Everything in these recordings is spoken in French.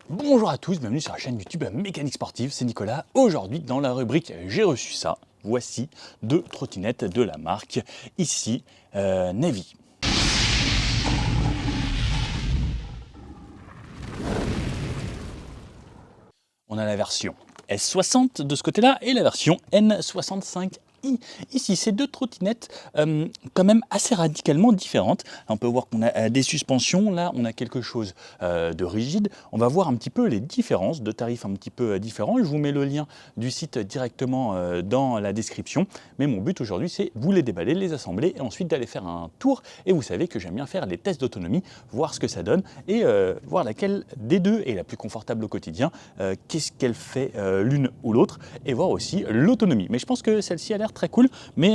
Bonjour à tous, bienvenue sur la chaîne YouTube Mécanique Sportive, c'est Nicolas. Aujourd'hui, dans la rubrique J'ai reçu ça, voici deux trottinettes de la marque, ici Navy. On a la version S60 de ce côté-là et la version N65i. Ici, ces deux trottinettes quand même assez radicalement différentes. On peut voir qu'on a des suspensions, là on a quelque chose de rigide. On va voir un petit peu les différences de tarifs un petit peu différents. Je vous mets le lien du site directement dans la description. Mais mon but aujourd'hui, c'est vous les déballer, les assembler et ensuite d'aller faire un tour. Et vous savez que j'aime bien faire les tests d'autonomie, voir ce que ça donne et voir laquelle des deux est la plus confortable au quotidien, qu'est-ce qu'elle fait l'une ou l'autre, et voir aussi l'autonomie. Mais je pense que celle-ci a l'air très cool, mais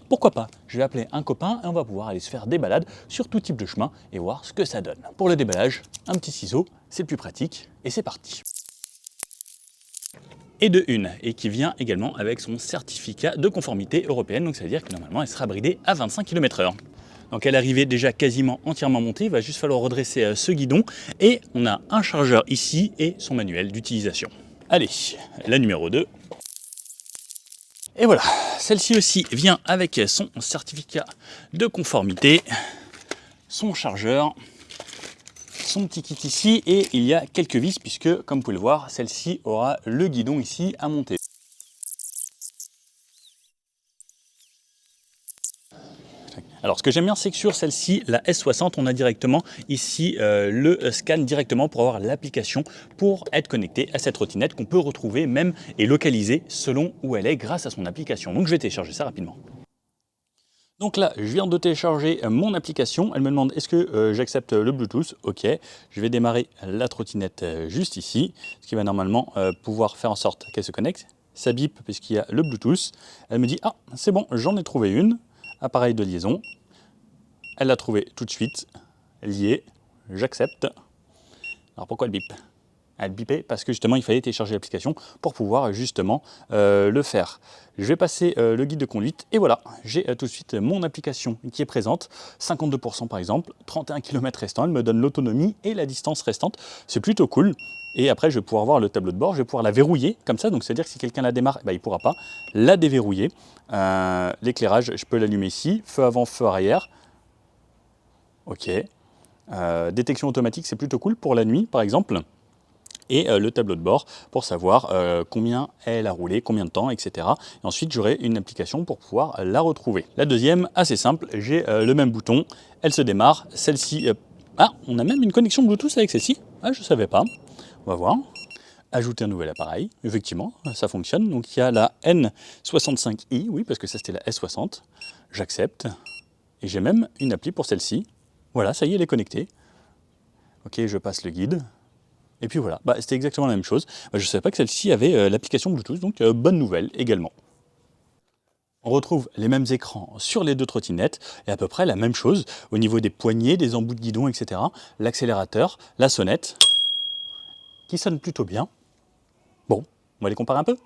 pourquoi pas. Je vais appeler un copain et on va pouvoir aller se faire des balades sur tout type de chemin et voir ce que ça donne. Pour le déballage, un petit ciseau, c'est le plus pratique, et c'est parti. Et de une, et qui vient également avec son certificat de conformité européenne, donc ça veut dire que normalement elle sera bridée à 25 km/h. Donc à l'arrivée déjà quasiment entièrement montée, il va juste falloir redresser ce guidon, et on a un chargeur ici et son manuel d'utilisation. Allez, la numéro 2. Et voilà, celle-ci aussi vient avec son certificat de conformité, son chargeur, son petit kit ici, et il y a quelques vis puisque, comme vous pouvez le voir, celle-ci aura le guidon ici à monter. Alors ce que j'aime bien, c'est que sur celle-ci, la S60, on a directement ici le scan directement pour avoir l'application pour être connecté à cette trottinette qu'on peut retrouver même et localiser selon où elle est grâce à son application. Donc je vais télécharger ça rapidement. Donc là, je viens de télécharger mon application. Elle me demande est-ce que j'accepte le Bluetooth. Ok, je vais démarrer la trottinette juste ici, ce qui va normalement pouvoir faire en sorte qu'elle se connecte. Ça bip puisqu'il y a le Bluetooth. Elle me dit ah c'est bon, j'en ai trouvé une. Appareil de liaison, elle l'a trouvé tout de suite, lié, j'accepte. Alors pourquoi elle bip? Elle bipait parce que justement il fallait télécharger l'application pour pouvoir justement le faire. Je vais passer le guide de conduite et voilà, j'ai tout de suite mon application qui est présente, 52% par exemple, 31 km restants, elle me donne l'autonomie et la distance restante, c'est plutôt cool. Et après, je vais pouvoir voir le tableau de bord, je vais pouvoir la verrouiller comme ça. Donc, c'est-à-dire que si quelqu'un la démarre, il ne pourra pas la déverrouiller. L'éclairage, je peux l'allumer ici. Feu avant, feu arrière. OK. Détection automatique, c'est plutôt cool pour la nuit, par exemple. Et le tableau de bord pour savoir combien elle a roulé, combien de temps, etc. Et ensuite, j'aurai une application pour pouvoir la retrouver. La deuxième, assez simple, j'ai le même bouton. Elle se démarre. Celle-ci... Ah, on a même une connexion Bluetooth avec celle-ci. Ah, je ne savais pas. On va voir. Ajouter un nouvel appareil. Effectivement, ça fonctionne. Donc il y a la N65i, oui, parce que ça c'était la S60. J'accepte. Et j'ai même une appli pour celle-ci. Voilà, ça y est, elle est connectée. Ok, je passe le guide. Et puis voilà, c'était exactement la même chose. Je ne savais pas que celle-ci avait l'application Bluetooth, donc bonne nouvelle également. On retrouve les mêmes écrans sur les deux trottinettes et à peu près la même chose au niveau des poignées, des embouts de guidon, etc. L'accélérateur, la sonnette, qui sonne plutôt bien. Bon, on va les comparer un peu.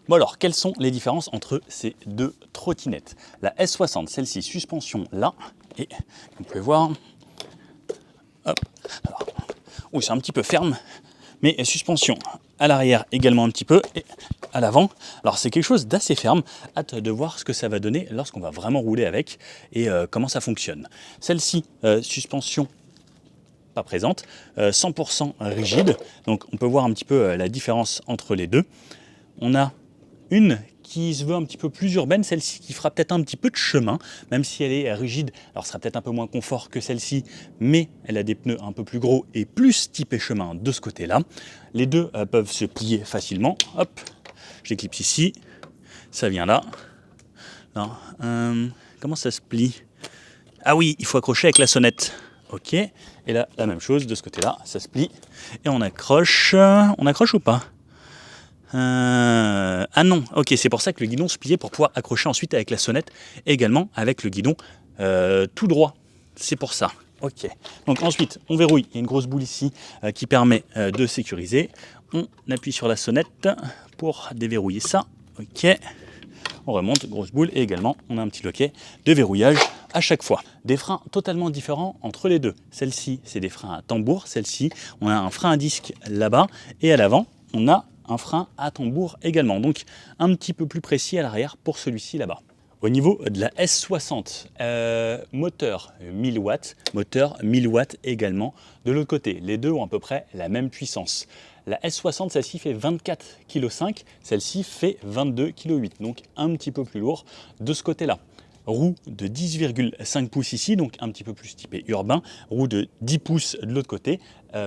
Bon alors, quelles sont les différences entre ces deux trottinettes? La S60, celle-ci, suspension là, et vous pouvez voir, hop, alors, oui, c'est un petit peu ferme, mais suspension à l'arrière également un petit peu, et à l'avant. Alors c'est quelque chose d'assez ferme, hâte de voir ce que ça va donner lorsqu'on va vraiment rouler avec, et comment ça fonctionne. Celle-ci, suspension pas présente, 100% rigide, donc on peut voir un petit peu la différence entre les deux. On a une qui se veut un petit peu plus urbaine, celle-ci qui fera peut-être un petit peu de chemin, même si elle est rigide, alors ce sera peut-être un peu moins confort que celle-ci, mais elle a des pneus un peu plus gros et plus typés chemin de ce côté-là. Les deux peuvent se plier facilement, hop, j'éclipse ici, ça vient là. Non, comment ça se plie? Ah oui, il faut accrocher avec la sonnette. Ok, et là, la même chose, de ce côté-là, ça se plie, et on accroche ou pas? Ah non, ok, c'est pour ça que le guidon se pliait pour pouvoir accrocher ensuite avec la sonnette, et également avec le guidon tout droit, c'est pour ça. Ok, donc ensuite, on verrouille, il y a une grosse boule ici qui permet de sécuriser, on appuie sur la sonnette pour déverrouiller ça, ok, on remonte, grosse boule, et également, on a un petit loquet de verrouillage à chaque fois. Des freins totalement différents entre les deux. Celle-ci, c'est des freins à tambour. Celle-ci, on a un frein à disque là-bas. Et à l'avant, on a un frein à tambour également. Donc un petit peu plus précis à l'arrière pour celui-ci là-bas. Au niveau de la S60, moteur 1000 watts, moteur 1000 watts également de l'autre côté. Les deux ont à peu près la même puissance. La S60, celle-ci fait 24,5 kg, celle-ci fait 22,8 kg, donc un petit peu plus lourd de ce côté-là. Roue de 10,5 pouces ici, donc un petit peu plus typé urbain. Roue de 10 pouces de l'autre côté,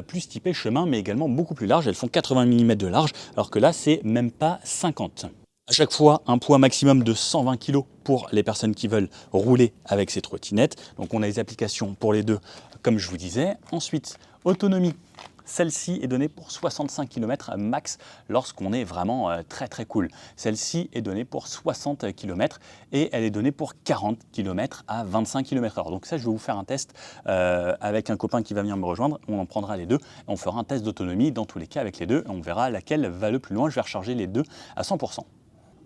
plus typé chemin, mais également beaucoup plus large. Elles font 80 mm de large, alors que là, c'est même pas 50. À chaque fois, un poids maximum de 120 kg pour les personnes qui veulent rouler avec ces trottinettes. Donc on a les applications pour les deux, comme je vous disais. Ensuite, autonomie. Celle-ci est donnée pour 65 km max lorsqu'on est vraiment très cool. Celle-ci est donnée pour 60 km et elle est donnée pour 40 km à 25 km/h. Donc ça, je vais vous faire un test avec un copain qui va venir me rejoindre. On en prendra les deux et on fera un test d'autonomie dans tous les cas avec les deux. On verra laquelle va le plus loin. Je vais recharger les deux à 100%.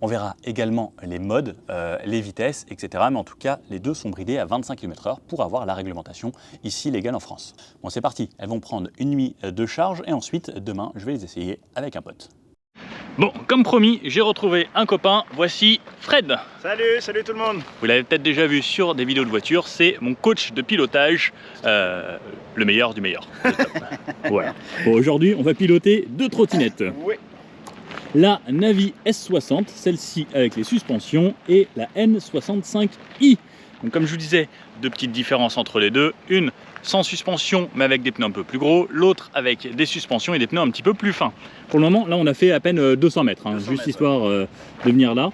On verra également les modes, les vitesses, etc. Mais en tout cas, les deux sont bridés à 25 km/h pour avoir la réglementation ici légale en France. Bon, c'est parti. Elles vont prendre une nuit de charge et ensuite, demain, je vais les essayer avec un pote. Bon, comme promis, j'ai retrouvé un copain. Voici Fred. Salut tout le monde. Vous l'avez peut-être déjà vu sur des vidéos de voiture. C'est mon coach de pilotage, le meilleur du meilleur. Voilà. Bon, aujourd'hui, on va piloter deux trottinettes. Oui. La Navi S60, celle-ci avec les suspensions, et la N65i. Donc comme je vous disais, deux petites différences entre les deux. Une sans suspension mais avec des pneus un peu plus gros, l'autre avec des suspensions et des pneus un petit peu plus fins. Pour le moment, là on a fait à peine 200 mètres, 200 juste mètres, histoire de venir là.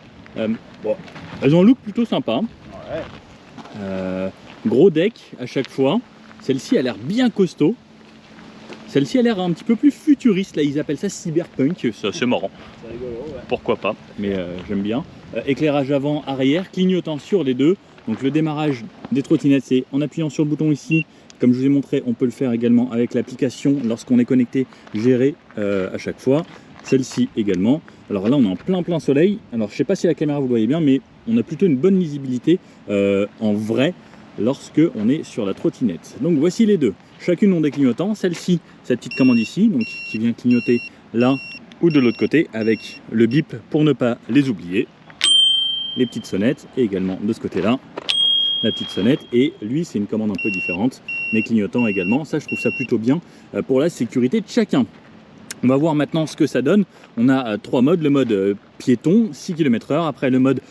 Bon, elles ont un look plutôt sympa. Ouais. Gros deck à chaque fois. Celle-ci a l'air bien costaud. Celle-ci a l'air un petit peu plus futuriste, là ils appellent ça cyberpunk, c'est marrant. C'est rigolo, ouais. Pourquoi pas, mais j'aime bien. Éclairage avant, arrière, clignotant sur les deux. Donc le démarrage des trottinettes, c'est en appuyant sur le bouton ici. Comme je vous ai montré, on peut le faire également avec l'application lorsqu'on est connecté, géré à chaque fois. Celle-ci également. Alors là on est en plein soleil. Alors je ne sais pas si la caméra vous le voyez bien, mais on a plutôt une bonne lisibilité en vrai lorsque on est sur la trottinette. Donc voici les deux. Chacune ont des clignotants. Celle-ci, cette petite commande ici, donc qui vient clignoter là ou de l'autre côté avec le bip pour ne pas les oublier. Les petites sonnettes et également de ce côté-là, la petite sonnette. Et lui, c'est une commande un peu différente, mais clignotant également. Ça, je trouve ça plutôt bien pour la sécurité de chacun. On va voir maintenant ce que ça donne. On a trois modes, le mode piéton, 6 km/h, après le mode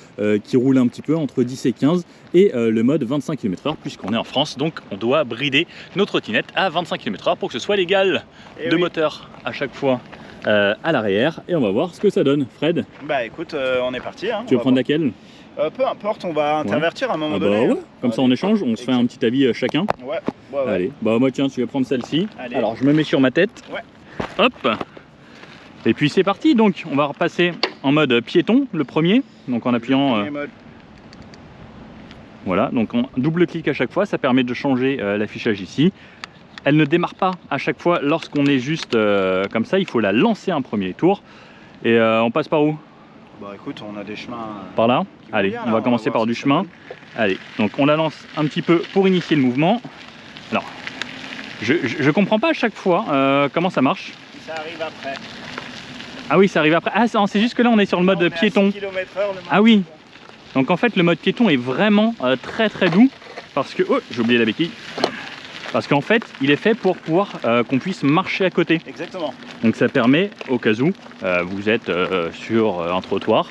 qui roule un petit peu entre 10 et 15, et le mode 25 km/h, puisqu'on est en France, donc on doit brider nos trottinettes à 25 km/h pour que ce soit légal. Deux moteurs à chaque fois à l'arrière, et on va voir ce que ça donne. Fred? Bah écoute, on est parti. Hein, tu veux prendre laquelle? Peu importe, on va intervertir à un moment donné. Ouais. Comme ça on échange, on se fait un petit avis chacun. Ouais. Allez, bah moi tiens, tu vas prendre celle-ci. Alors je me mets sur ma tête. Ouais. Hop. Et puis c'est parti, donc on va repasser en mode piéton, le premier, donc en appuyant... Voilà, donc on double-clic à chaque fois, ça permet de changer l'affichage ici. Elle ne démarre pas à chaque fois lorsqu'on est juste comme ça, il faut la lancer un premier tour. Et on passe par où? Bah écoute, on a des chemins... Par là? Allez, on va commencer par du chemin. Allez, donc on la lance un petit peu pour initier le mouvement. Alors, je comprends pas à chaque fois comment ça marche. Ça arrive après. Ah oui, ça arrive après. Ah, c'est juste que là on est sur le mode piéton. Ah oui. Donc en fait le mode piéton est vraiment très doux parce que... Oh, j'ai oublié la béquille. Parce qu'en fait il est fait pour pouvoir qu'on puisse marcher à côté. Exactement. Donc ça permet au cas où vous êtes sur un trottoir.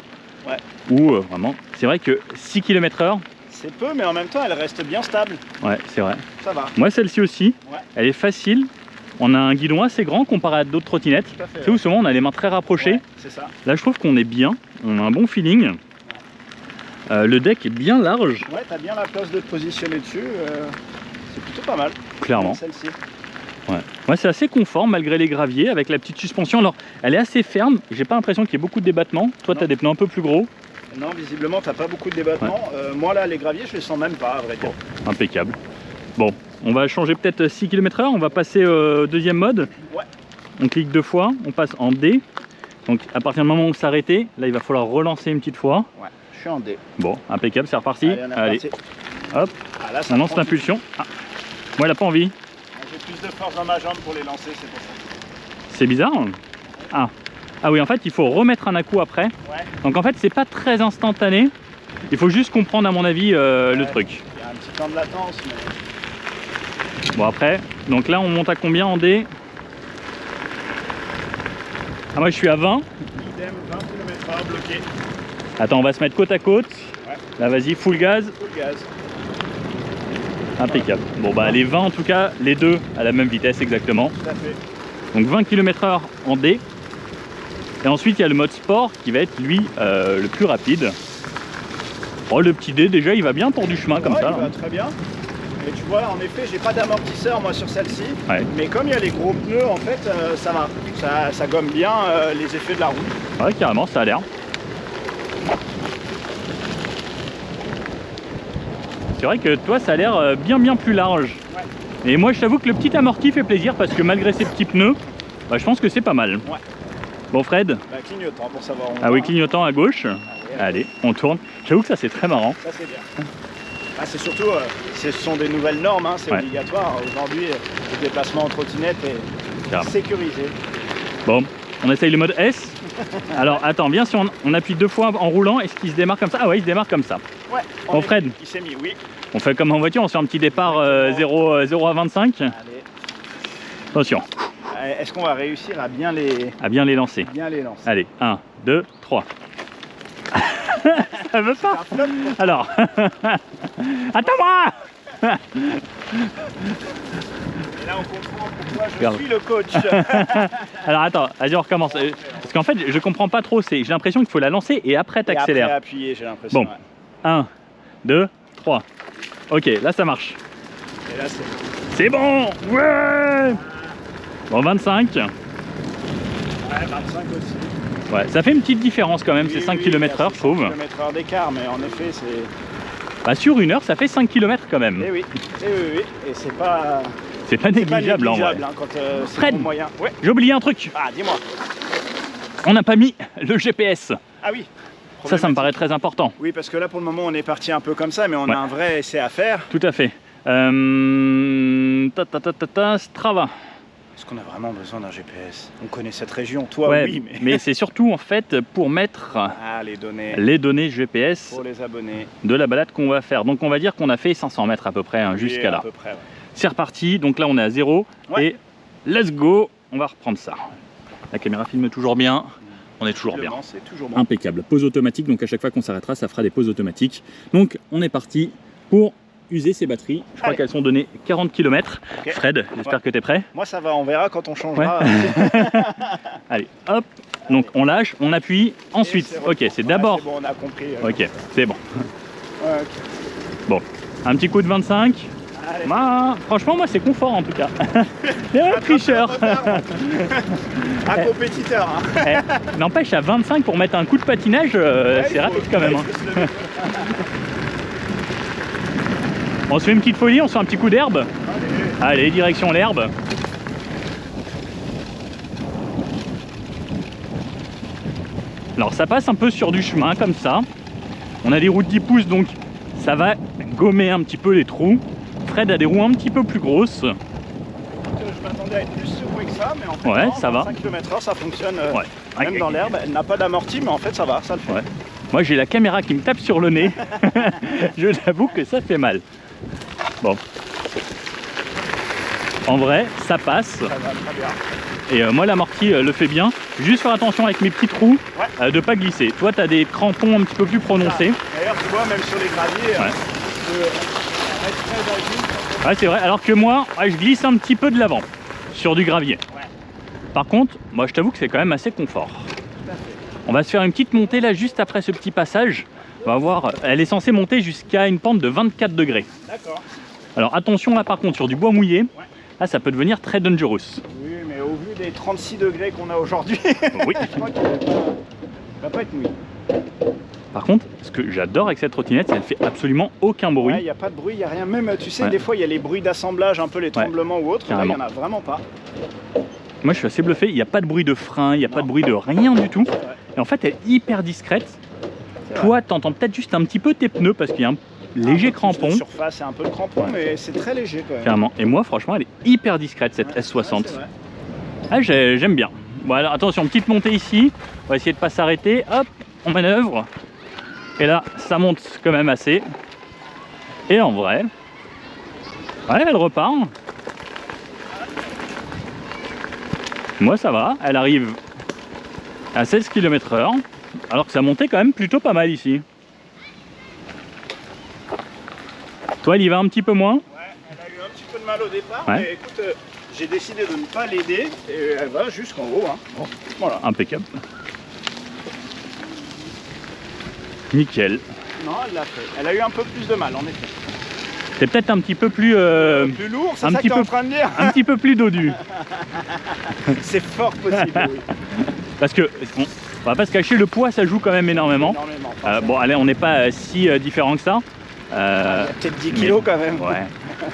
Ouais. Ou vraiment... C'est vrai que 6 km/h... C'est peu, mais en même temps elle reste bien stable. Ouais, c'est vrai. Ça va. Moi celle-ci aussi, elle est facile. On a un guidon assez grand comparé à d'autres trottinettes. C'est où souvent on a les mains très rapprochées. Ouais, c'est ça. Là je trouve qu'on est bien, on a un bon feeling. Le deck est bien large. Ouais, t'as bien la place de te positionner dessus. C'est plutôt pas mal. Clairement. Celle-ci. Ouais, c'est assez confort malgré les graviers avec la petite suspension. Alors elle est assez ferme, j'ai pas l'impression qu'il y ait beaucoup de débattement. Toi tu as des pneus un peu plus gros. Non, visiblement t'as pas beaucoup de débattement. Ouais. Moi là les graviers je les sens même pas à vrai dire. Bon, impeccable. Bon, on va changer peut-être 6 km/h, on va passer au deuxième mode. Ouais. On clique deux fois, on passe en D. Donc à partir du moment où on s'arrêtait, là il va falloir relancer une petite fois. Ouais, je suis en D. Bon, impeccable, c'est reparti. Allez. Hop. Ah, là, ça On lance prend l'impulsion. Ah. Moi, elle n'a pas envie. J'ai plus de force dans ma jambe pour les lancer, c'est pour ça. C'est bizarre. Ah. Ah oui, en fait, il faut remettre un à-coup après. Ouais. Donc en fait, c'est pas très instantané. Il faut juste comprendre, à mon avis, le truc. Il y a un petit temps de latence, mais... Bon, après, donc là, on monte à combien en D? Ah, moi, je suis à 20. Idem, 20 km/h bloqué. Attends, on va se mettre côte à côte. Ouais. Là, vas-y, full gaz. Full gaz. Impeccable. Bon, bah, les 20 en tout cas, les deux à la même vitesse exactement. Tout à fait. Donc 20 km/h en D. Et ensuite, il y a le mode sport qui va être, lui, le plus rapide. Oh, le petit D, déjà, il va bien pour du chemin comme Ouais, ça. il va très bien. Et tu vois, en effet, j'ai pas d'amortisseur moi sur celle-ci. Ouais. Mais comme il y a les gros pneus, en fait, ça va. Ça gomme bien les effets de la route. Ouais, carrément, ça a l'air. C'est vrai que toi, ça a l'air bien plus large. Ouais. Et moi, je t'avoue que le petit amorti fait plaisir parce que malgré ces petits pneus, bah, je pense que c'est pas mal. Ouais. Bon, Fred. Bah, clignotant pour savoir où on Ah oui, va. clignotant à gauche. Allez, on tourne. J'avoue que ça, c'est très marrant. Ça, c'est bien. Ah, c'est surtout, ce sont des nouvelles normes, hein, c'est obligatoire. Aujourd'hui, le déplacement en trottinette est Carrément. sécurisé. Bon, on essaye le mode S. Alors, attends, bien si on appuie 2 fois en roulant, est-ce qu'il se démarre comme ça? Ah ouais, il se démarre comme ça. Ouais. Bon, Fred. Il s'est mis, oui. On fait comme en voiture, on se fait un petit départ 0 à 25. Allez. Attention, Est-ce qu'on va réussir à bien les lancer. lancer? Allez, 1, 2, 3. Ça veut pas. Alors, attends-moi. Et là, on comprend pourquoi je Regarde. suis le coach. Alors attends, vas-y, on recommence. Parce qu'en fait, je comprends pas trop. J'ai l'impression qu'il faut la lancer et après Et après t'accélères. appuyer, j'ai l'impression. Bon, 1, 2, 3. Ok, là ça marche. Et là, C'est bon. Ouais. Bon, 25. Ouais, 25 aussi. Ouais, ça fait une petite différence quand même, c'est 5 km/h, je trouve. 5 km/h d'écart, mais en effet, c'est... Bah, sur 1 heure, ça fait 5 km quand même. Eh oui, oui. Et c'est pas... C'est pas négligeable en vrai. hein, quand c'est Fred, bon moyen. Ouais. j'ai oublié un truc. Ah, dis-moi. On n'a pas mis le GPS. Ah oui. Ça me paraît très important. Oui, parce que là, pour le moment, on est parti un peu comme ça, mais on Ouais. a un vrai essai à faire. Tout à fait. Strava. Est-ce qu'on a vraiment besoin d'un GPS? On connaît cette région, toi Ouais, oui, mais... mais c'est surtout en fait pour mettre Ah, les données GPS pour les abonnés. de la balade qu'on va faire. Donc on va dire qu'on a fait 500 mètres à peu près hein, Oui, jusqu'à à là. peu près, ouais. C'est reparti, donc là on est à 0 Ouais. et let's go, on va reprendre ça. La caméra filme toujours bien, on est toujours bien. C'est toujours bon. Impeccable. Pause automatique, donc à chaque fois qu'on s'arrêtera, ça fera des pauses automatiques. Donc on est parti pour user ces batteries. Je crois Allez. qu'elles sont données 40 km. Ok. Fred, j'espère que tu es prêt. Moi, ça va, on verra quand on changera. Allez, hop. Donc on lâche, on appuie, ensuite. Ok, c'est d'abord. C'est bon, on a compris. Ok, c'est bon. Ouais, ok. Bon, un petit coup de 25. Allez. Bah, franchement, moi c'est confort en tout cas. C'est un tricheur. Un compétiteur. Hein. N'empêche, à 25 pour mettre un coup de patinage, Ouais, c'est il faut- rapide quand même. il Hein. faut se lever. On se fait une petite folie, on se fait un petit coup d'herbe. Allez. Allez, direction l'herbe. Alors ça passe un peu sur du chemin comme ça. On a des roues de 10 pouces donc ça va gommer un petit peu les trous. Fred a des roues un petit peu plus grosses. Je m'attendais à être plus secoué que ça, mais en fait, Ouais, non, ça va. 5 km/h, ça fonctionne Ouais. même dans l'herbe. Elle n'a pas d'amorti, mais en fait, ça va, ça le fait. Ouais. Moi j'ai la caméra qui me tape sur le nez. Je t'avoue que ça fait mal. Bon. En vrai, ça passe. Ça va très bien. Et moi l'amorti le fait bien. Juste faire attention avec mes petits trous de pas glisser. Toi tu as des crampons un petit peu plus prononcés. D'ailleurs, tu vois, même sur les graviers, Ouais. elle reste très agile. Ouais, c'est vrai, alors que moi je glisse un petit peu de l'avant sur du gravier. Ouais. Par contre, moi je t'avoue que c'est quand même assez confort. Tout à fait. On va se faire une petite montée là juste après ce petit passage. On va voir, elle est censée monter jusqu'à une pente de 24 degrés. D'accord. Alors attention là par contre sur du bois mouillé, là ça peut devenir très dangerous. Oui, mais au vu des 36 degrés qu'on a aujourd'hui, Oui. je crois qu'il va pas être mouillé. Par contre, ce que j'adore avec cette trottinette, c'est qu'elle fait absolument aucun bruit. Il n'y a pas de bruit, il n'y a rien. Même, tu sais, Ouais. des fois, il y a les bruits d'assemblage, un peu les tremblements ou autres. Là, il n'y en a vraiment pas. Moi je suis assez bluffé, il n'y a pas de bruit de frein, il n'y a pas de bruit de rien du tout. Et en fait elle est hyper discrète. Toi t'entends peut-être juste un petit peu tes pneus parce qu'il y a léger crampon. Surface et un peu de crampon, mais c'est très léger quand même. Carrément. Et moi, franchement, elle est hyper discrète cette S60. Ah, j'aime bien. Bon, alors attention, petite montée ici. On va essayer de pas s'arrêter. Hop, on manœuvre. Et là, ça monte quand même assez. Et en vrai, ouais, elle repart. Moi, ça va. Elle arrive à 16 km/h. Alors que ça montait quand même plutôt pas mal ici. Toi, elle y va un petit peu moins? Ouais, elle a eu un petit peu de mal au départ, mais écoute, j'ai décidé de ne pas l'aider et elle va jusqu'en haut. Hein. Bon, voilà. Impeccable. Nickel. Non, elle l'a fait. Elle a eu un peu plus de mal, en effet. C'est peut-être un petit peu plus... plus lourd, c'est ça que tu es en train de dire? Un petit peu plus dodu. C'est fort possible, oui. Parce que, on va pas se cacher, le poids, ça joue quand même énormément. Bon, allez, on n'est pas si différent que ça. Il y a peut-être 10 kilos quand même. Ouais.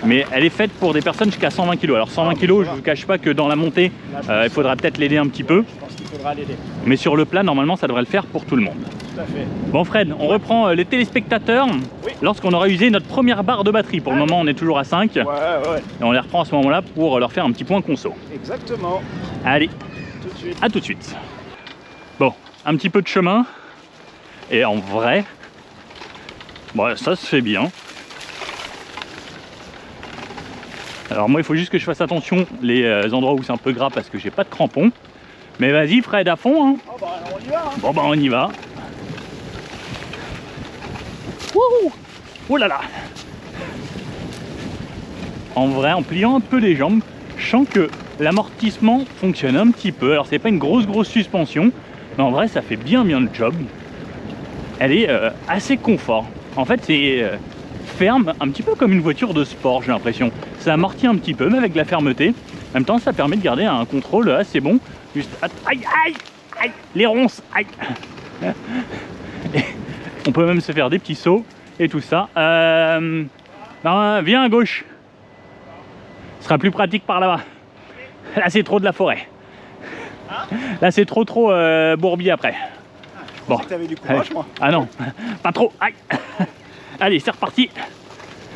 Mais elle est faite pour des personnes jusqu'à 120 kg. Alors 120 kg, je ne vous cache pas que dans la montée, il faudra peut-être l'aider un petit peu. Je pense qu'il faudra l'aider. Mais sur le plat, normalement, ça devrait le faire pour tout le monde. Tout à fait. Bon Fred, on reprend les téléspectateurs lorsqu'on aura usé notre première barre de batterie. Pour le moment, on est toujours à 5. Ouais. Et on les reprend à ce moment-là pour leur faire un petit point conso. Exactement. Allez, Tout de suite. à tout de suite. Bon, un petit peu de chemin. Et en vrai, bon, ça se fait bien. Alors moi, il faut juste que je fasse attention les endroits où c'est un peu gras parce que j'ai pas de crampons. Mais vas-y Fred, à fond hein. Oh bah on y va hein. Bon bah on y va. Wouhou. Oh là là. En vrai, en pliant un peu les jambes, je sens que l'amortissement fonctionne un petit peu. Alors c'est pas une grosse suspension, mais en vrai ça fait bien le job. Elle est assez confort. En fait c'est ferme, un petit peu comme une voiture de sport, j'ai l'impression. Ça amortit un petit peu, mais avec de la fermeté. En même temps, ça permet de garder un contrôle assez bon. Juste, aïe, les ronces, aïe. Et on peut même se faire des petits sauts et tout ça. Non, viens à gauche. Ce sera plus pratique par là-bas. Là, c'est trop de la forêt. Là, c'est trop bourbier après. Bon. Que t'avais du courage, moi. Ah non, pas trop. Aïe. Allez, c'est reparti.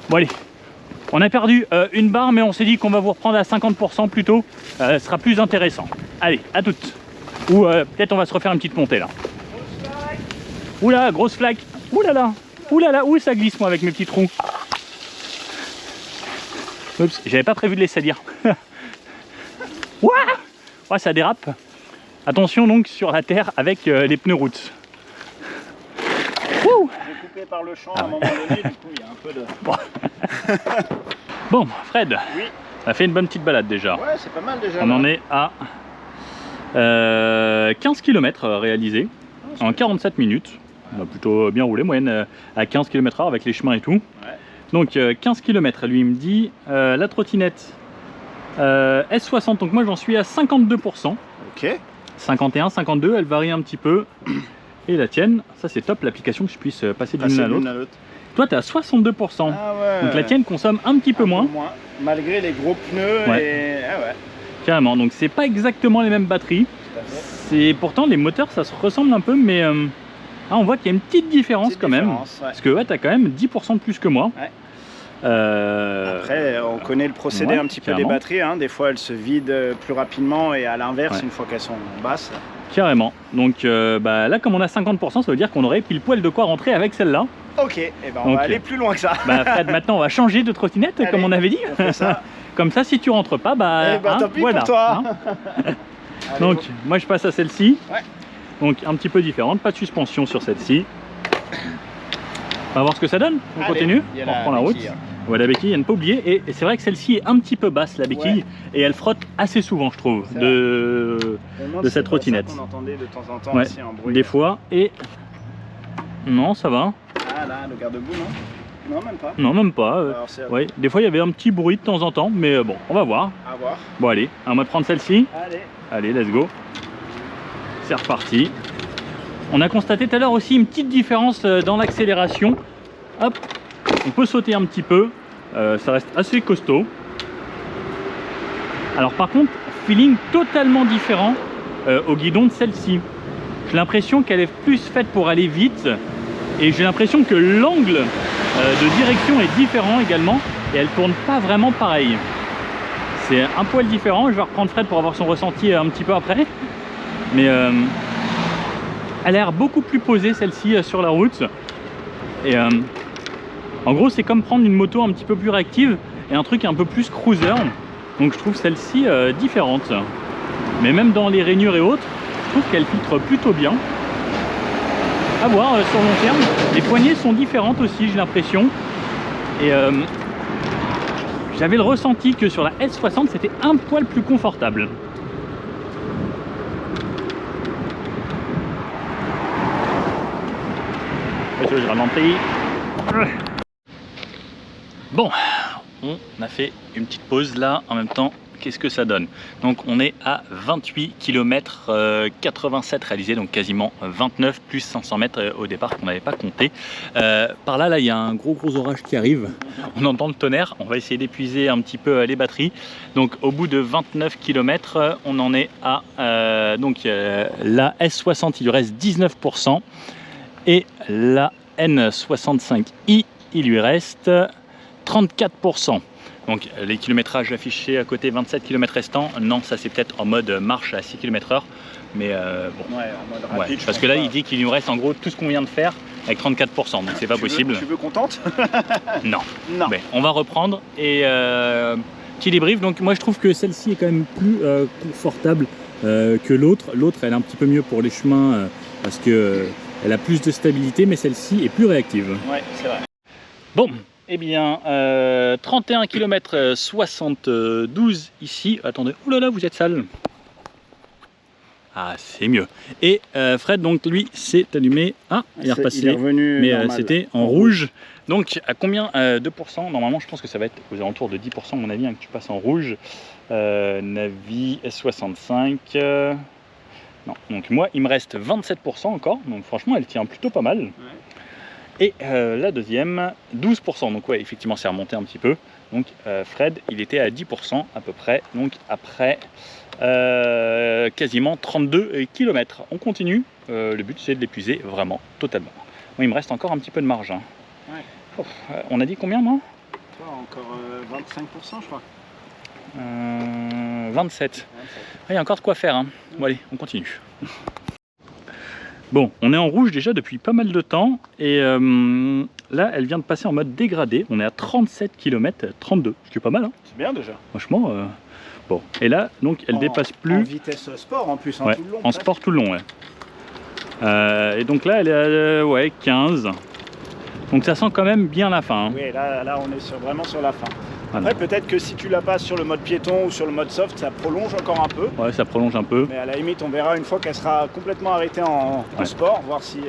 Bon allez, on a perdu une barre, mais on s'est dit qu'on va vous reprendre à 50% plutôt. Ce sera plus intéressant. Allez, à toutes. Ou peut-être on va se refaire une petite montée là. Oula, grosse flaque. Oulala, où ça glisse moi avec mes petits trous. Oups, j'avais pas prévu de les salir. Ouah, ouais, ça dérape. Attention donc sur la terre avec les pneus route. Par le champ à un moment donné, du coup il y a un peu de... Bon, Fred, oui. On a fait une bonne petite balade déjà. Ouais, c'est pas mal déjà. On en est à 15 km réalisés en 47 minutes. On a plutôt bien roulé, moyenne à 15 km/h avec les chemins et tout. Ouais. Donc 15 km, lui il me dit la trottinette S60, donc moi j'en suis à 52%. Ok. 51, 52, elle varie un petit peu. Et la tienne, ça c'est top, l'application que je puisse passer d'une à l'autre. Toi tu es à 62%, ah ouais. Donc la tienne consomme un petit peu moins. Malgré les gros pneus et... Ah ouais. Carrément, donc c'est pas exactement les mêmes batteries. C'est pourtant les moteurs ça se ressemble un peu, mais on voit qu'il y a une petite différence quand même. Parce que tu as quand même 10% de plus que moi. Ouais. Après, on connaît le procédé un petit peu des batteries, hein. Des fois elles se vident plus rapidement et à l'inverse une fois qu'elles sont basses. Carrément. Donc là, comme on a 50%, ça veut dire qu'on aurait pile poil de quoi rentrer avec celle-là. Ok, et ben on va aller plus loin que ça. Fred, maintenant on va changer de trottinette. Allez, comme on avait dit. On fait ça. Comme ça, si tu rentres pas, tant pis voilà, pour toi. Donc moi je passe à celle-ci. Ouais. Donc un petit peu différente, pas de suspension sur celle-ci. On va voir ce que ça donne. On continue, on reprend la route. On voit la béquille, à ne pas oublier. Et c'est vrai que celle-ci est un petit peu basse, la béquille, et elle frotte assez souvent, je trouve, de cette trottinette. On entendait de temps en temps aussi un bruit. Des fois, et non, ça va. Ah là, le garde-boue, non? Non, même pas. Non, même pas. Ouais. Des fois, il y avait un petit bruit de temps en temps, mais bon, on va voir. À voir. Bon, allez, on va prendre celle-ci. Allez, let's go. C'est reparti. On a constaté tout à l'heure aussi une petite différence dans l'accélération. Hop, on peut sauter un petit peu, ça reste assez costaud. Alors par contre, feeling totalement différent au guidon de celle-ci. J'ai l'impression qu'elle est plus faite pour aller vite et j'ai l'impression que l'angle de direction est différent également et elle tourne pas vraiment pareil. C'est un poil différent. Je vais reprendre Fred pour avoir son ressenti un petit peu après. Mais elle a l'air beaucoup plus posée celle-ci sur la route. Et en gros c'est comme prendre une moto un petit peu plus réactive et un truc un peu plus cruiser. Donc je trouve celle-ci différente. Mais même dans les rainures et autres, je trouve qu'elle filtre plutôt bien. À voir sur long terme. Les poignées sont différentes aussi, j'ai l'impression. Et j'avais le ressenti que sur la S60 c'était un poil plus confortable. Je ralentis. Bon, on a fait une petite pause là en même temps. Qu'est-ce que ça donne? Donc on est à 28 km 87 réalisés, donc quasiment 29 plus 500 mètres au départ qu'on n'avait pas compté. Par là, il y a un gros orage qui arrive. On entend le tonnerre. On va essayer d'épuiser un petit peu les batteries. Donc au bout de 29 km, on en est à la S60, il lui reste 19%. Et la N65i, il lui reste 34%. Donc les kilométrages affichés à côté, 27 km restants, non, ça c'est peut-être en mode marche à 6 km/h. Mais bon, ouais, en mode rapide, parce que là il dit qu'il nous reste en gros tout ce qu'on vient de faire avec 34%, donc c'est pas possible. Tu veux qu'on tente? Non. Non. Mais on va reprendre et petit débrief. Donc moi je trouve que celle-ci est quand même plus confortable que l'autre. L'autre elle est un petit peu mieux pour les chemins parce que elle a plus de stabilité, mais celle-ci est plus réactive. Ouais, c'est vrai. Bon. Eh bien, 31 km 72 ici. Attendez, oh là là, vous êtes sale. Ah, c'est mieux. Et Fred, donc lui, s'est allumé. Ah, il est repassé. Il est revenu mais c'était en rouge. Donc, à combien 2%? Normalement, je pense que ça va être aux alentours de 10%, à mon avis, hein, que tu passes en rouge. Navi S65. Non, donc moi, il me reste 27% encore. Donc, franchement, elle tient plutôt pas mal. Ouais. Et la deuxième, 12%. Donc ouais, effectivement, c'est remonté un petit peu. Donc Fred, il était à 10% à peu près. Donc après quasiment 32 km. On continue. Le but, c'est de l'épuiser vraiment, totalement. Bon, il me reste encore un petit peu de marge. Hein. Ouais. Oh, on a dit combien, moi? Encore 25%, je crois. 27. Il y a encore de quoi faire. Hein. Bon, allez, on continue. Bon, on est en rouge déjà depuis pas mal de temps et là, elle vient de passer en mode dégradé. On est à 37 km 32, ce qui est pas mal. Hein. C'est bien déjà. Franchement, bon. Et là, donc, elle dépasse plus. En vitesse sport en plus, ouais, tout le long. En sport tout le long, ouais. Et donc là, elle est à ouais, 15. Donc ça sent quand même bien la fin. Hein. Oui, là on est vraiment sur la fin. Voilà. Après, peut-être que si tu la passes sur le mode piéton ou sur le mode soft, ça prolonge encore un peu. Ouais, ça prolonge un peu. Mais à la limite, on verra une fois qu'elle sera complètement arrêtée en sport, voir si...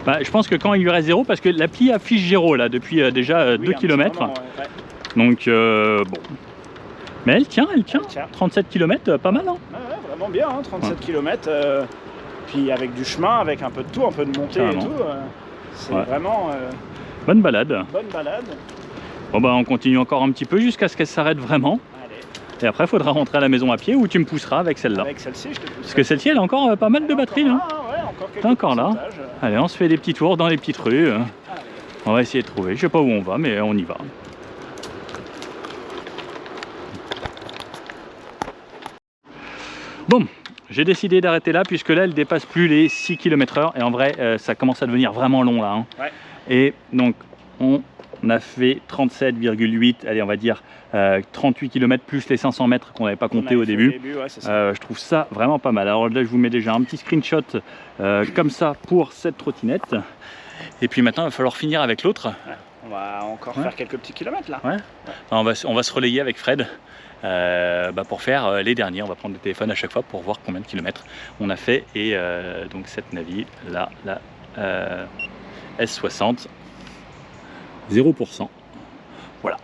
Bah, je pense que quand il lui reste 0, parce que l'appli affiche 0 là, depuis déjà 2 km. Ouais. Donc, bon. Mais elle tient. 37 km, pas mal. Hein. Ouais, vraiment bien, hein, 37 km. Puis avec du chemin, avec un peu de tout, un peu de montée et tout. C'est vraiment... bonne balade. Bonne balade. Bon bah on continue encore un petit peu jusqu'à ce qu'elle s'arrête vraiment. Allez. Et après il faudra rentrer à la maison à pied ou tu me pousseras avec celle-là. Avec celle-ci, je te pousserai. Parce que celle-ci elle a encore pas mal de batterie. Là. Ouais, encore quelques encore là. Allez, on se fait des petits tours dans les petites rues. Allez. On va essayer de trouver. Je sais pas où on va, mais on y va. Bon, j'ai décidé d'arrêter là puisque là elle dépasse plus les 6 km/h et en vrai ça commence à devenir vraiment long là. Hein. Ouais. Et donc on a fait 37,8, allez on va dire 38 km plus les 500 mètres qu'on n'avait pas compté au début. Ouais, je trouve ça vraiment pas mal. Alors là je vous mets déjà un petit screenshot comme ça pour cette trottinette. Et puis maintenant il va falloir finir avec l'autre. Ouais, on va encore faire quelques petits kilomètres là. Ouais. On va se relayer avec Fred. Pour faire les derniers, on va prendre le téléphone à chaque fois pour voir combien de kilomètres on a fait. Et donc cette Navi là, la S60, 0%. Voilà,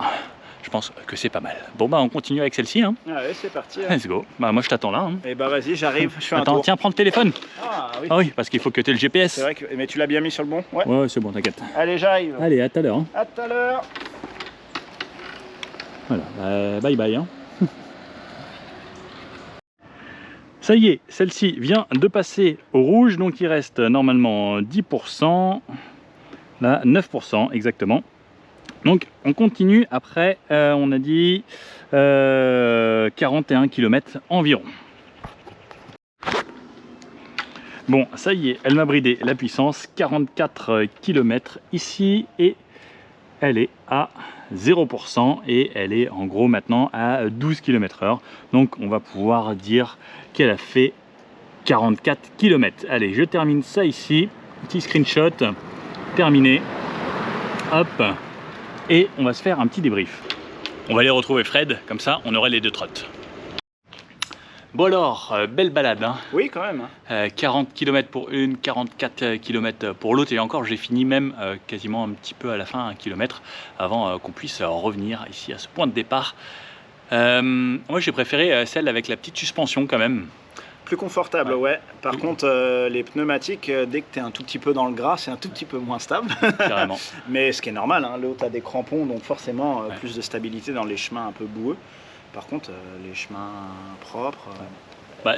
je pense que c'est pas mal. Bon bah on continue avec celle-ci. Hein. Allez, c'est parti. Let's go. Bah moi je t'attends là. Hein. Et bah vas-y, j'arrive. Je fais un Attends, tour. tiens, prends le téléphone. Ah oui. Ah oui, parce qu'il faut que tu aies le GPS. C'est vrai que. Mais tu l'as bien mis sur le bon. Ouais. Ouais, c'est bon, t'inquiète. Allez, j'arrive. Allez, à tout à l'heure. Hein. À tout à l'heure. Voilà, bye bye. Hein. Ça y est, celle-ci vient de passer au rouge, donc il reste normalement 10%, là 9% exactement. Donc on continue après, on a dit 41 km environ. Bon, ça y est, elle m'a bridé la puissance, 44 km ici et elle est à 0% et elle est en gros maintenant à 12 km/h. Donc on va pouvoir dire qu'elle a fait 44 km. Allez, je termine ça ici, petit screenshot, terminé. Hop, et on va se faire un petit débrief. On va aller retrouver Fred, comme ça on aurait les deux trottes. Bon alors, belle balade hein. Oui quand même. 40 km pour une, 44 km pour l'autre et encore j'ai fini même quasiment un petit peu à la fin, 1 km avant qu'on puisse revenir ici à ce point de départ. Moi j'ai préféré celle avec la petite suspension quand même. Plus confortable, ouais. Par contre, les pneumatiques, dès que tu es un tout petit peu dans le gras, c'est un tout petit peu moins stable. Carrément. Mais ce qui est normal, hein, l'autre a des crampons, donc forcément plus de stabilité dans les chemins un peu boueux. Par contre, les chemins propres...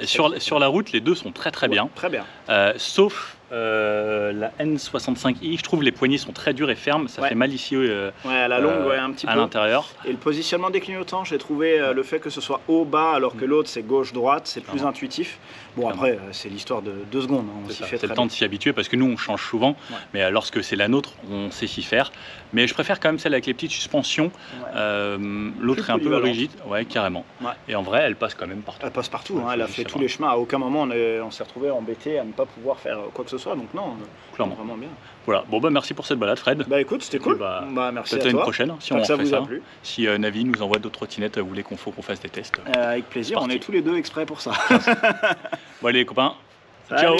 sur la route, les deux sont très bien. Très bien. Sauf la N65i, je trouve les poignées sont très dures et fermes, ça fait mal ici à la longue, un petit peu. À l'intérieur. Et le positionnement des clignotants, j'ai trouvé le fait que ce soit haut-bas alors que l'autre c'est gauche-droite, c'est plus intuitif. Bon après, c'est l'histoire de 2 secondes, hein, on s'y fait c'est le temps de s'y habituer parce que nous on change souvent, mais lorsque c'est la nôtre, on sait s'y faire. Mais je préfère quand même celle avec les petites suspensions, l'autre est un peu rigide, carrément. Et en vrai, elle passe quand même partout. Elle passe partout, hein, elle a fait tous les chemins, à aucun moment on s'est retrouvé embêté à ne pas pouvoir faire quoi que ce soit, donc non, clairement. Vraiment bien. Voilà, bon bah merci pour cette balade Fred. Bah écoute, c'était cool. Merci à toi. Peut-être une prochaine, si on ça refait vous ça. a plu. Si Navi nous envoie d'autres trottinettes, vous voulez qu'on fasse des tests. Avec plaisir, on est tous les deux exprès pour ça. Bon allez les copains, ciao.